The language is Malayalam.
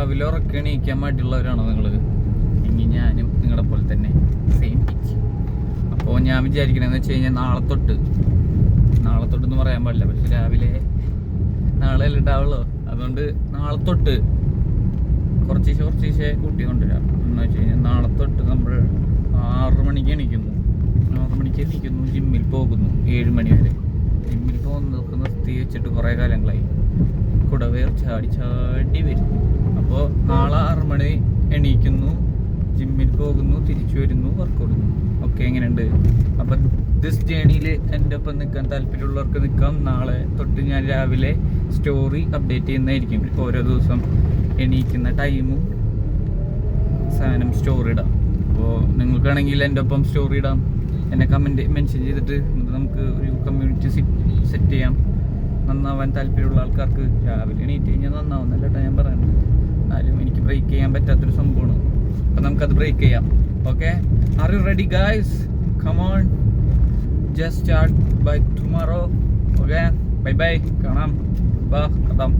രാവിലെ ഉറക്കെ എണീക്കാൻ മടിയുള്ളവരാണോ നിങ്ങൾ? എങ്കിൽ ഞാനും നിങ്ങളെ പോലെ തന്നെ സെയിം പിച്ച്. അപ്പോൾ ഞാൻ വിചാരിക്കണമെന്ന് വെച്ച് കഴിഞ്ഞാൽ നാളെ തൊട്ടെന്ന് പറയാൻ പാടില്ല, പക്ഷെ രാവിലെ നാളെ അല്ലേ ഉണ്ടാവുള്ളൂ. അതുകൊണ്ട് നാളെ തൊട്ട് കുറച്ചീശെ കൂട്ടി കൊണ്ടുവരാം എന്ന് വെച്ച് കഴിഞ്ഞാൽ നാളെ തൊട്ട് നമ്മൾ 6 മണിക്ക് എണീക്കുന്നു. ജിമ്മിൽ പോകുന്നു 7 മണി വരെ. ജിമ്മിൽ പോകുന്നതൊക്കെ നിർത്തി വെച്ചിട്ട് കുറേ കാലങ്ങളായി. കുടവേർ ചാടി വരും. അപ്പോൾ നാളെ 6 മണി എണീക്കുന്നു, ജിമ്മിൽ പോകുന്നു, തിരിച്ചു വരുന്നു, വർക്കൗട്ട്. ഓക്കെ, എങ്ങനെയുണ്ട്? അപ്പം ദിസ് ജേണിയിൽ എൻ്റെ ഒപ്പം നിൽക്കാൻ താല്പര്യമുള്ളവർക്ക് നിൽക്കാം. നാളെ തൊട്ട് ഞാൻ രാവിലെ സ്റ്റോറി അപ്ഡേറ്റ് ചെയ്യുന്നതായിരിക്കും. ഓരോ ദിവസം എണീക്കുന്ന ടൈമും സാധനം സ്റ്റോറി ഇടാം. അപ്പോൾ നിങ്ങൾക്കാണെങ്കിൽ എൻ്റെ ഒപ്പം സ്റ്റോറി ഇടാം, എന്നെ കമൻറ്റ് മെൻഷൻ ചെയ്തിട്ട് നമുക്ക് ഒരു കമ്മ്യൂണിറ്റി സെറ്റ് ചെയ്യാം. നന്നാവാൻ താല്പര്യമുള്ള ആൾക്കാർക്ക് രാവിലെ എണീറ്റ് കഴിഞ്ഞാൽ നന്നാവുന്നല്ല കേട്ടോ ഞാൻ പറയുന്നത്. എന്നാലും എനിക്ക് ബ്രേക്ക് ചെയ്യാൻ പറ്റാത്തൊരു സംഭവമാണ്. അപ്പം നമുക്കത് ബ്രേക്ക് ചെയ്യാം. Okay, are you ready guys? Come on, just start bye tomorrow. Okay, bye കാണാം. ബാ കഥാം.